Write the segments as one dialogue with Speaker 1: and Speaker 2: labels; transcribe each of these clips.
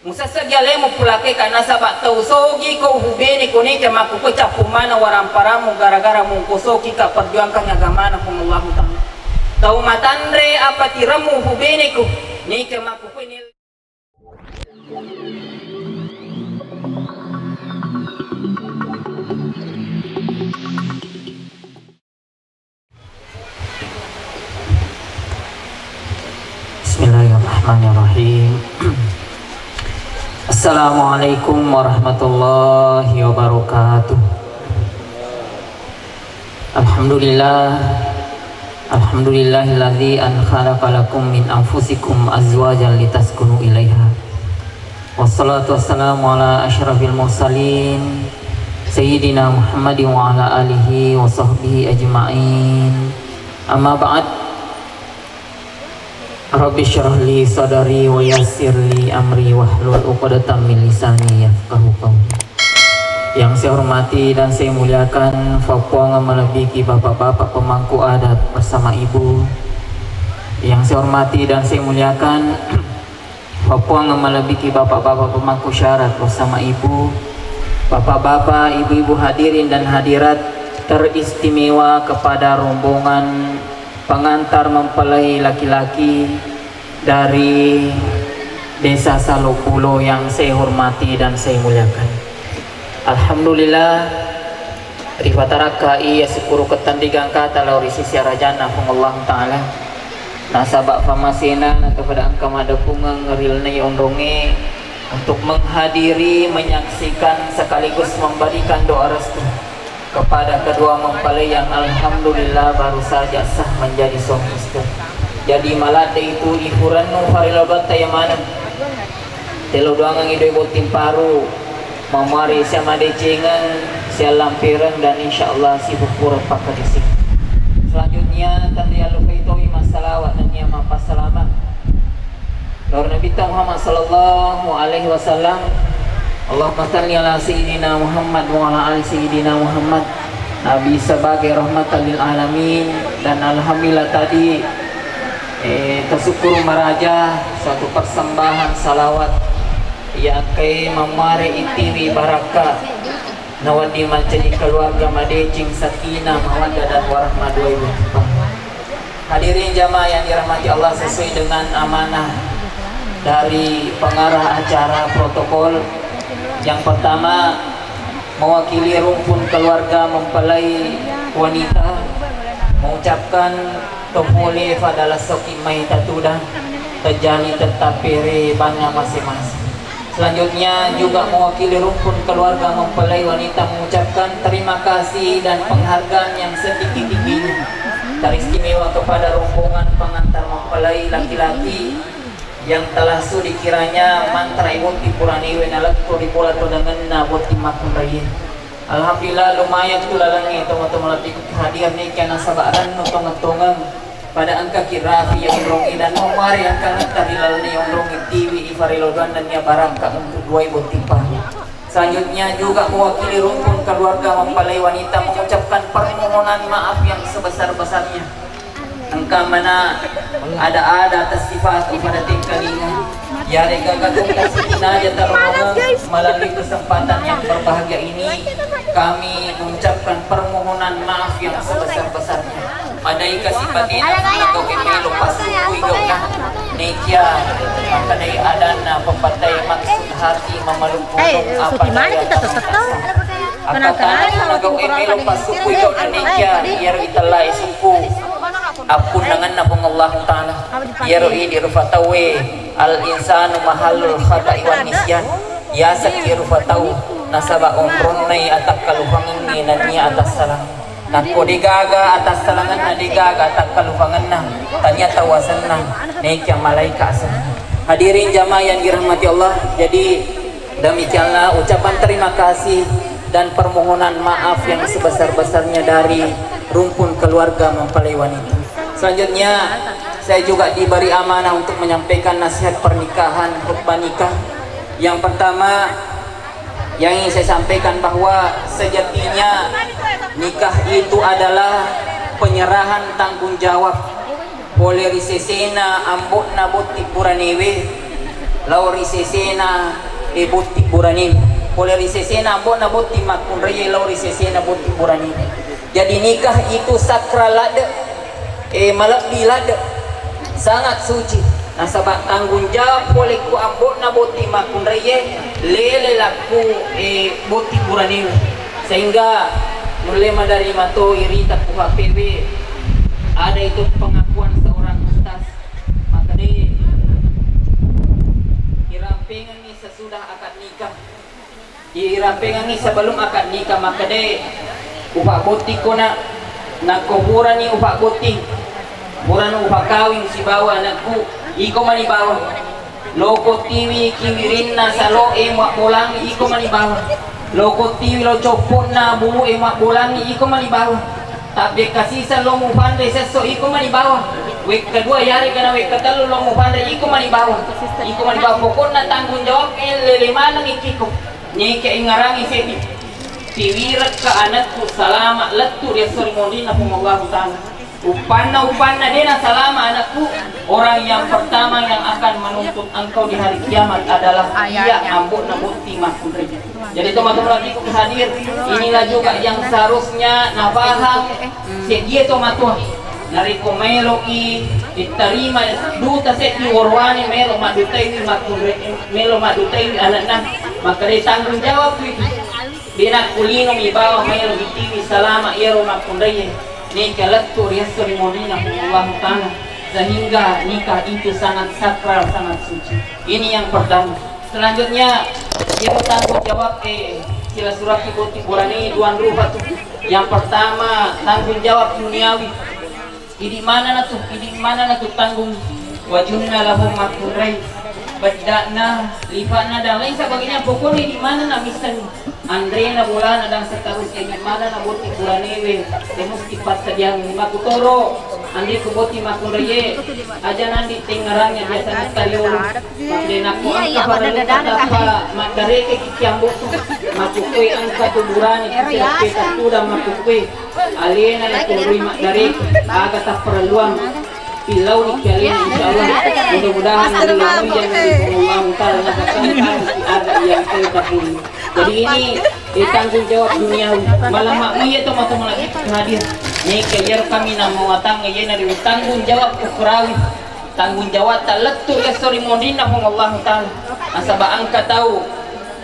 Speaker 1: Musasagya mo pulake kana sabak tausogi ko hubeni ko ni kama ko capumana waramparamu gara-gara mong kusoki ka perjuangkan agamana kung Allah Ta'ala. Tau matandre apa tiramu hubeni ko ni kama ko ni.
Speaker 2: Bismillahirrahmanirrahim. Assalamualaikum warahmatullahi wabarakatuh. Alhamdulillahilladzi an khalaqa lakum min anfusikum azwajan litaskunu ilaiha. Wassalatu wassalamu ala asyrafil mursalin Sayyidina Muhammadin wa ala alihi wa sahbihi ajma'in. Amma ba'd. Rabbi syrah li sadari wa yassir li amri wahlul 'uqdatam min lisani yafqahu qawli. Yang saya hormati dan saya muliakan Papua Ngamalabiki bapak-bapak pemangku adat bersama ibu. Yang saya hormati dan saya muliakan Papua Ngamalabiki bapak-bapak pemangku syarat bersama ibu. Bapak-bapak, ibu-ibu hadirin dan hadirat teristimewa kepada rombongan pengantar mempelai laki-laki dari Desa Salopulo yang saya hormati dan saya muliakan. Alhamdulillah rifataraka iya sepuru ketandigang kata lauri sisi rajana Allah Ta'ala nasabak famasena kepada angka madapungang ngerilnai ondonge untuk menghadiri, menyaksikan sekaligus memberikan doa restu kepada kedua mempelai yang alhamdulillah baru saja sah menjadi suami istri. Jadi malade itu ihuran nu farilobat tayamanan telo doangang idoi botim paru mamari sama decengan sia lampiran dan insyaallah si bukura pakadisi. Selanjutnya tandia lufaitoi masalawat dan niya mapasalamat Lord Nabi Muhammad sallallahu alaihi wasallam. Allahumma salli ala sayyidina Muhammad wa ala ali sayyidina Muhammad. Nabi sebagai rahmatan lil alamin dan alhamdulillah tadi tersyukur meraja suatu persembahan salawat yang kay mamare itiri baraka nawadi mancani keluarga madecing sakinah mawaddah dan warahmah dua ibu. Hadirin jamaah yang dirahmati Allah, sesuai dengan amanah dari pengarah acara protokol. Yang pertama, mewakili rumpun keluarga mempelai wanita mengucapkan tohole fadalah soki mai tatudah terjadi tetap pere bangga masing-masing. Selanjutnya juga mewakili rumpun keluarga mempelai wanita mengucapkan terima kasih dan penghargaan yang setinggi-tingginya teristimewa kepada rombongan pengantar mempelai laki-laki yang telah sudi kiranya mantra ibu tipurani wenalat to dipola to dengan nabot timakun raya. Alhamdulillah lumayan tu lalangi teman-teman latih hadir ni kana sabaran no tongang pada angka kirafi yang rongi dan nomari yang kana tadi lalani yang rongi TV ifarilodan dan ya barangka untuk 2004. Selanjutnya juga mewakili rumpun keluarga mempelai wanita mengucapkan permohonan maaf yang sebesar-besarnya. Engkau mana ada atas sifat kepada tingkalingan ya rega gadung kasihina aja termohon melalui kesempatan yang berbahagia ini kami mengucapkan permohonan maaf yang sebesar-besarnya pada kasih patina atau kami lupa suku igaukan nekia maka dari adana pepatai maksud hati memeluk apa kita tetap akatan menagau emi lupa suku igaukan nekia biar italai suku apun dengan nabung Allah Ta'ala ya ro'i dirufatawe al insanu mahalul khata'i wan nisyan ya sakir rufatau nasaba umrunai atak kalufangan ni nanya atas salang nako digaga atas salangan na digaga atak kalufangan na tanya tawasan na nekya malaika asan. Hadirin jamaah yang dirahmati Allah, jadi demikianlah ucapan terima kasih dan permohonan maaf yang sebesar-besarnya dari rumpun keluarga mempelai wanita. Selanjutnya saya juga diberi amanah untuk menyampaikan nasihat pernikahan khutbah nikah. Yang pertama yang ingin saya sampaikan bahwa sejatinya nikah itu adalah penyerahan tanggung jawab. Boleh risesena ambut nabut tipuranewe
Speaker 1: lauri sesena buti burani poleri sesena bona buti makun reye lauri sesena buti burani. Jadi nikah itu sakral lade malabdi lade sangat suci. Nah sabab tanggung jawab boleh ku ambot na buti makun reye lele laku buti burani, sehingga mulai dari mato iri tak ku HPW ada itu pengakuan seorang ustaz, maka deh irampengan ni sesudah akad nikah, irampengan ni sebelum akad nikah, maka deh upah buti ko na kuburan ni upah buti buran upah kawin si bawa anakku iko manibawa loko tiwi kiwirin na salo mak bolang iko manibawa loko tiwi lo copot na bulu mak bolang iko manibawa tapi kasih lo mu pandai seso iko manibawa wek kedua yari kana wek ketalu lo mu pandai iko manibawa pokoknya tanggung jawab lele mana ngikiko nyike ingarangi sebi tiwirat ke anakku salama letu dia seremoni na Allah Ta'ala upanna dena salama anakku. Orang yang pertama yang akan menuntut engkau di hari kiamat adalah dia ambut na buti makun reye. Jadi teman-teman lagi hadir, inilah juga yang seharusnya nafaham dia tomatua dari komelo diterima duta set di warwani melo madutai makun reye melo madutai anak-anak, maka dia tanggung jawab itu bina kulino mibawa melo bitiwi salama ero makun reye nikah letu rias seremonina Allah Ta'ala, sehingga nikah itu sangat sakral, sangat suci. Ini yang pertama. Selanjutnya dia tanggung jawab sila surat buti burani duan rupa tuh. Yang pertama tanggung jawab duniawi. Di mana na tuh tanggung wajunna lahum makurai badana lifana dan lain sebagainya. Pokoknya di mana na misalnya Andre na bulan dan seterusnya di mana na buti buranewe mesti pas sediang makutoro andi ku buti makureye aja nanti tengarangnya biasanya taliolo makdena ku angka pada apa madareke kikiambo makukui angka tuburani kita sudah makukui aliena na turui madareke aga tak perluan pilau ni kalian insyaallah mudah-mudahan dilalui yang Allah Ta'ala ada yang terkabul. Jadi ini tanggung jawab dunia malam makmiyah teman-teman lagi hadir nih kayar kami namu atang ngayen dari tanggung jawab ukrawi tanggung jawab tak letu ya sorry mondina Allah Ta'ala asaba angka tahu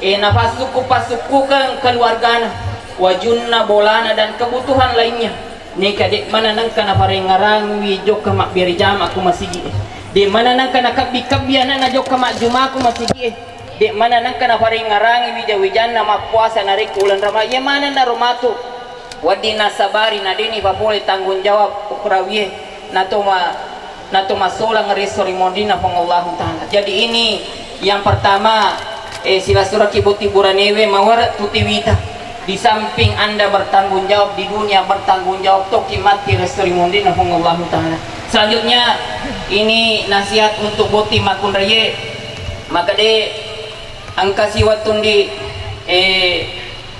Speaker 1: nafasuku pasuku kan keluargana wajunna bolana dan kebutuhan lainnya nih kadek mana nang kana parengarang wijok ke mak birijam aku masih di mana nang kana kabiana na jok ke mak juma aku masih di mana nang kana parengarang wijawijan nama puasa narik bulan Ramadan mana na romatu wadina sabari na dini papole tanggung jawab ukrawiye nato masola ngerisori mondina Allah Ta'ala. Jadi ini yang pertama sila surat kibuti buranewe mawarat tutiwita. Di samping anda bertanggung jawab di dunia, bertanggung jawab toki mati restori mondina Allah Ta'ala. Selanjutnya ini nasihat untuk boti makun reye maka de angka siwatun di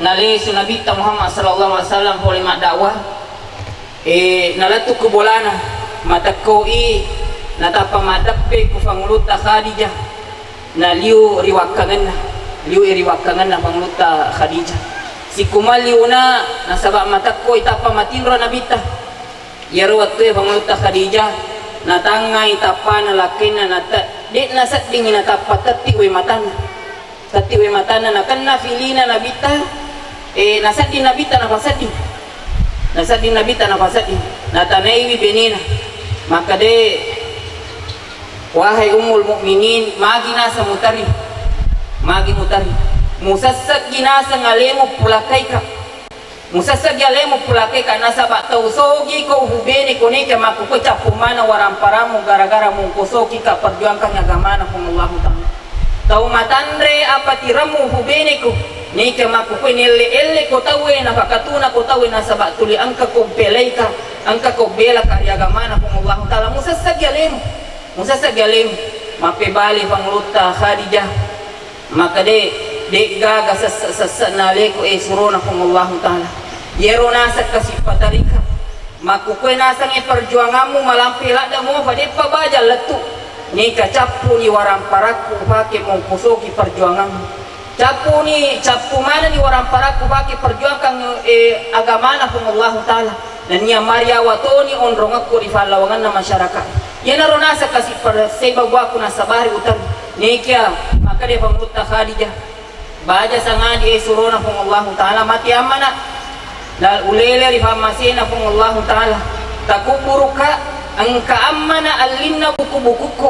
Speaker 1: nale sunabita Muhammad sallallahu alaihi wasallam boleh mak dakwah nalatu kubolana matakoi natapa madappe ku fanguluta Khadijah na liu riwakangan na fanguluta Khadijah si kumaliuna nasaba matakoi tapa matinro nabita yaro waktu fanguluta Khadijah natangai tapa nalakina nata de nasat dingin natapa tati we matana nakana filina nabita nasadi nabita nafasadi natanaiwi benina maka de wahai ummul mukminin magi nasa mutari musassak ginasa ngalemu pulakai ka nasa ba tausogi ko hubeni ko nika makuko capumana waramparamu gara-gara mungkosoki ka perjuangkan agamana Allah Ta'ala. Tau matandre apa tiramu hubeniku nika makuko nelle ko tawe na pakatuna ko tawe na sabak tuli angka ko belaika angka ko bela ka agamana Allah Ta'ala. Musassak galem mape bali pangluta Khadijah maka de gaga nale ko suruna Allah Ta'ala. Yero nasa kasipatarika makuko nasa perjuanganmu malampila da mo pade pabaja letu ni kacapu ni waramparaku pakai mengkusuki perjuangan. Capu mana ni waramparaku pakai perjuangan agama na Allah taala. Dan niya Maria watoni onrong aku di falawangan na masyarakat. Yan na ronasa kasi sebab aku na sabari utar. Ni kya maka dia pangutta Khadijah. Baja sangadi surona pung Allah taala mati amana. Dal ulele di famasina pung Allah taala. Takuburuka angka amana alinna buku-bukuku.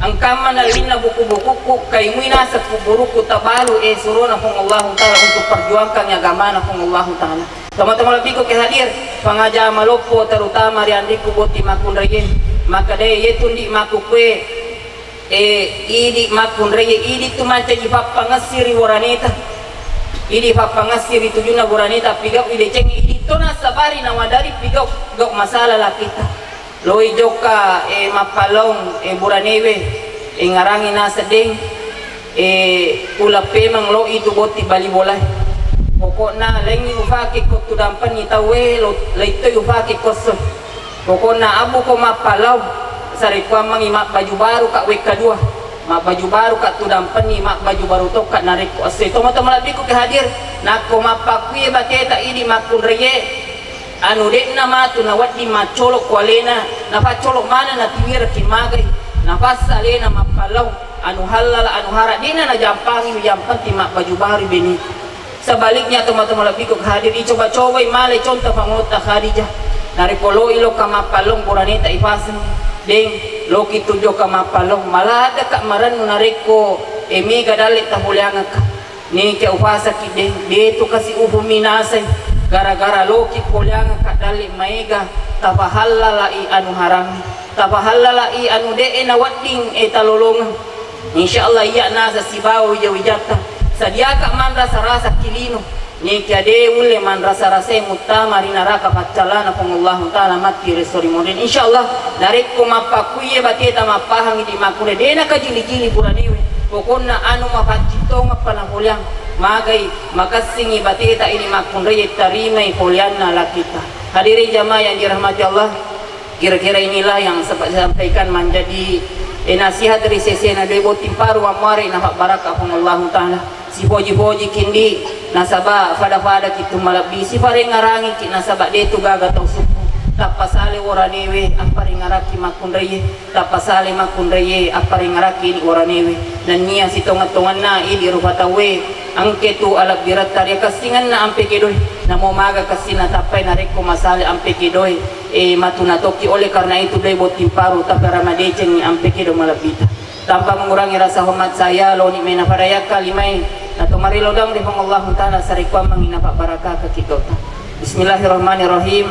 Speaker 1: Angka amana alinna buku-bukuku kay muina sa kuburuku tabalu surona pung Allah taala untuk perjuangkan agama na pung Allah taala. Teman-teman lebih ko hadir pangaja malopo terutama riandi ku boti makun reye maka de yetundi maku kue idi makun reye idi tu manca di papangasiri waraneta idi papangasiri tujuna waraneta pigau ide ceng idi to na sabari na wadari pigau gok masalah la kita loi joka mapalong buranewe ngarangi na sedeng ulape mang lo itu boti bali bolai pokoknya lengi ufaki ko tudampan ni tawe leito ufaki ko so pokoknya abu ko mapalau sari ko mangi mak baju baru kak wek kedua mak baju baru kak tudampan ni mak baju baru to kak narik ko ase teman-teman lebih ko hadir nak ko mapakui bateta ini makun reye anu dek nama tu na wadi macolok walena na pa colok mana na tiwira kimagai na pasale na mapalau anu halal anu hara dina na jampangi jampan ti mak baju baru beni. Sebaliknya teman-teman lebih kok hadir coba-coba malai contoh pangota Khadijah dari polo ilo kamapalong puranita ipasen deng loki tujo kamapalong malah ada kak maran nareko emi gadalik tahulianga ka ni ke upasa kideng dia tu kasih uhuminasai gara-gara loki pulianga kak dalik maiga tapahallalai anu haram tapahallalai anu de nawading talolongan insyaallah iya nasa sibawa wijata sadia kak man rasa kilino ni kiade ule man rasa mutta marina raka pacalana pung Allah taala mati resori modern insyaallah dari ko mapakuye bateta mapahang di makure dena ka jili-jili puraniwe pokonna anu mapacito ngapana hulyang magai makasingi bateta ini makunre tarima polianna lakita hadirin jamaah yang dirahmati Allah kira-kira inilah yang sempat saya sampaikan menjadi nasihat dari sesi na debo timparu amare na barakah pung Allah taala si poji-poji kindi nasaba fada-fada kitu malabi si pare ngarangi ki nasaba detu gaga tau suku tapasale oranewe apare ngaraki makunreye tapasale makunreye apare ngaraki ni oranewe dan nia si tongat-tongan na ili rupatawe angke tu alak birat tarya kasingan na ampe kedoy na momaga kasina tapay na reko masale ampe kedoy matuna toki oleh karena itu debo timparu tapara madeceng ni ampe kedo malabita tanpa mengurangi rasa hormat saya lo ni mena padaya kalimai atau mari lodang di Allah taala sarikwa mangina pak barakah ke kita. Bismillahirrahmanirrahim.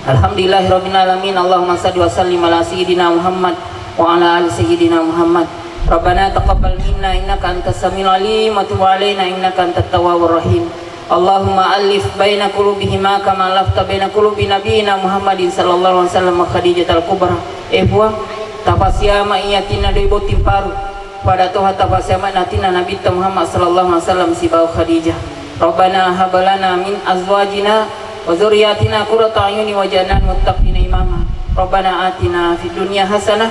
Speaker 1: Alhamdulillahirabbil alamin. Allahumma shalli wa sallim ala sayyidina Muhammad wa ala ali sayyidina Muhammad. Rabbana taqabbal minna innaka antas samiul alim wa tub alaina innaka antat tawwabur rahim. Allahumma alif baina qulubihima kama alafta baina qulubi nabiyina Muhammadin sallallahu alaihi wasallam wa Khadijatul Kubra. Buang tapasiama iyatina debo timparu pada Tuhan tapasiama natina Nabi Muhammad sallallahu alaihi wasallam si bau Khadijah. Rabbana habalana min azwajina wa dzurriyyatina qurrata a'yuni waj'alna muttaqina imama. Rabbana atina fid dunya hasanah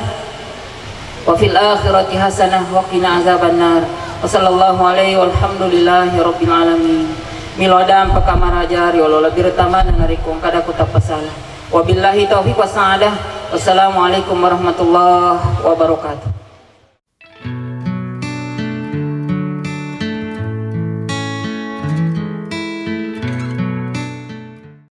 Speaker 1: wa fil akhirati hasanah wa qina azabannar. Wa sallallahu alaihi walhamdulillahi rabbil alamin. Milodam pakamarajari wala birtamana narikong kada ko tapasala. Wabillahi taufiq wa sa'adah. Wassalamualaikum warahmatullahi wabarakatuh.